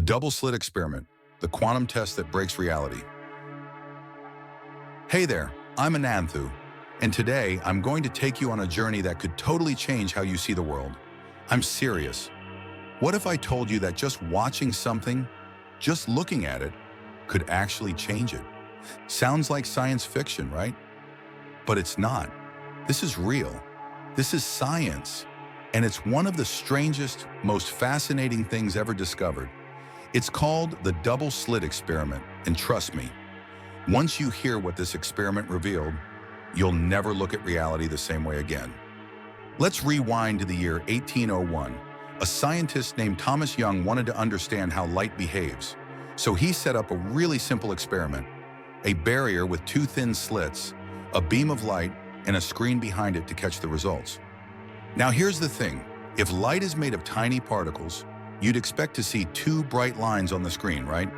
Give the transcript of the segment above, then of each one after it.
Double-Slit Experiment, the quantum test that breaks reality. Hey there, I'm Ananthu, and today I'm going to take you on a journey that could totally change how you see the world. I'm serious. What if I told you that just watching something, just looking at it, could actually change it? Sounds like science fiction, right? But it's not. This is real. This is science. And it's one of the strangest, most fascinating things ever discovered. It's called the Double-Slit Experiment, and trust me, once you hear what this experiment revealed, you'll never look at reality the same way again. Let's rewind to the year 1801. A scientist named Thomas Young wanted to understand how light behaves, so he set up a really simple experiment: a barrier with two thin slits, a beam of light, and a screen behind it to catch the results. Now here's the thing, if light is made of tiny particles, you'd expect to see two bright lines on the screen, right?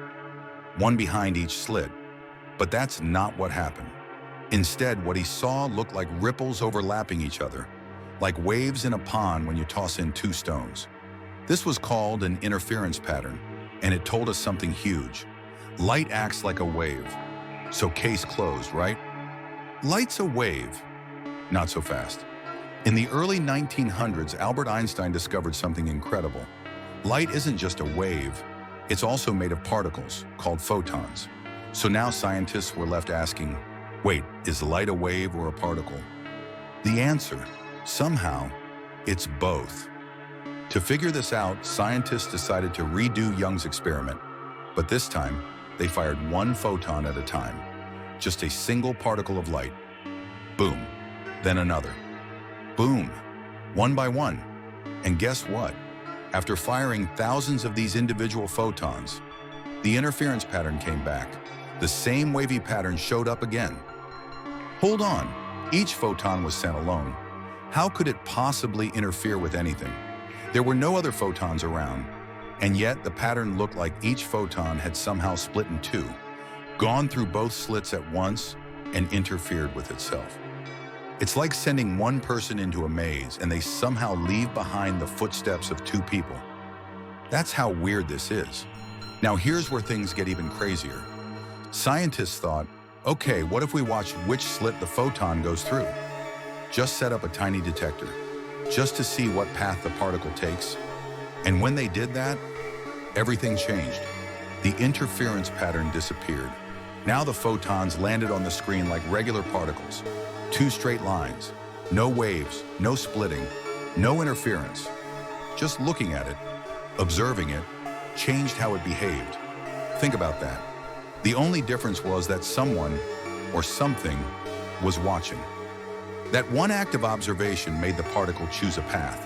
One behind each slit. But that's not what happened. Instead, what he saw looked like ripples overlapping each other, like waves in a pond when you toss in two stones. This was called an interference pattern, and it told us something huge. Light acts like a wave. So case closed, right? Light's a wave. Not so fast. In the early 1900s, Albert Einstein discovered something incredible. Light isn't just a wave, it's also made of particles, called photons. So now scientists were left asking, wait, is light a wave or a particle? The answer, somehow, it's both. To figure this out, scientists decided to redo Young's experiment. But this time, they fired one photon at a time. Just a single particle of light. Boom. Then another. Boom. One by one. And guess what? After firing thousands of these individual photons, the interference pattern came back. The same wavy pattern showed up again. Hold on, each photon was sent alone. How could it possibly interfere with anything? There were no other photons around, and yet the pattern looked like each photon had somehow split in two, gone through both slits at once, and interfered with itself. It's like sending one person into a maze and they somehow leave behind the footsteps of two people. That's how weird this is. Now here's where things get even crazier. Scientists thought, okay, what if we watch which slit the photon goes through? Just set up a tiny detector, just to see what path the particle takes. And when they did that, everything changed. The interference pattern disappeared. Now the photons landed on the screen like regular particles. Two straight lines, no waves, no splitting, no interference. Just looking at it, observing it, changed how it behaved. Think about that. The only difference was that someone, or something, was watching. That one act of observation made the particle choose a path.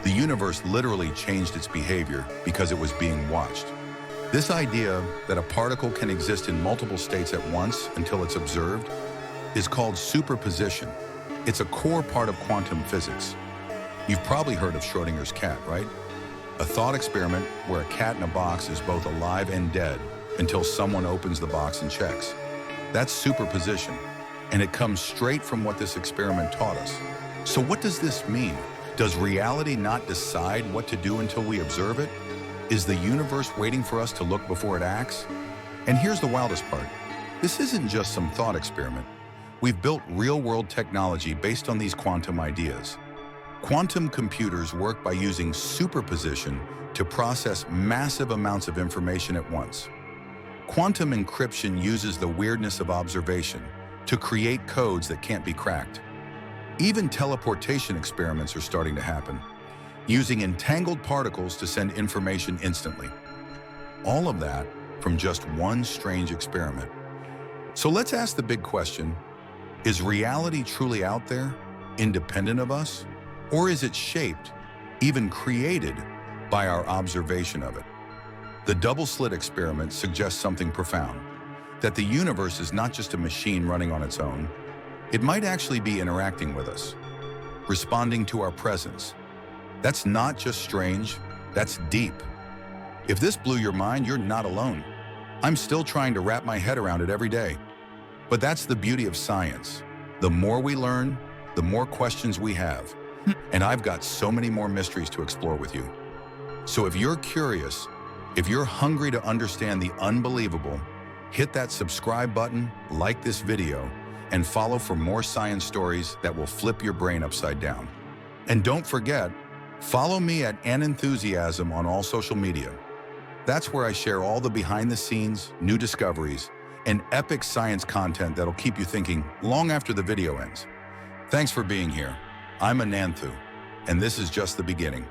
The universe literally changed its behavior because it was being watched. This idea that a particle can exist in multiple states at once until it's observed is called superposition. It's a core part of quantum physics. You've probably heard of Schrodinger's cat, right? A thought experiment where a cat in a box is both alive and dead until someone opens the box and checks. That's superposition, and it comes straight from what this experiment taught us. So what does this mean? Does reality not decide what to do until we observe it? Is the universe waiting for us to look before it acts? And here's the wildest part. This isn't just some thought experiment. We've built real-world technology based on these quantum ideas. Quantum computers work by using superposition to process massive amounts of information at once. Quantum encryption uses the weirdness of observation to create codes that can't be cracked. Even teleportation experiments are starting to happen, using entangled particles to send information instantly. All of that from just one strange experiment. So let's ask the big question. Is reality truly out there, independent of us? Or is it shaped, even created, by our observation of it? The double-slit experiment suggests something profound, that the universe is not just a machine running on its own. It might actually be interacting with us, responding to our presence. That's not just strange, that's deep. If this blew your mind, you're not alone. I'm still trying to wrap my head around it every day. But that's the beauty of science. The more we learn, the more questions we have. And I've got so many more mysteries to explore with you. So if you're curious, If you're hungry to understand the unbelievable, hit that subscribe button, like this video, and follow for more science stories that will flip your brain upside down. And don't forget, follow me at Ananthusiasm on all social media. That's where I share all the behind-the-scenes, new discoveries, and epic science content that'll keep you thinking long after the video ends. Thanks for being here. I'm Ananthu, and this is just the beginning.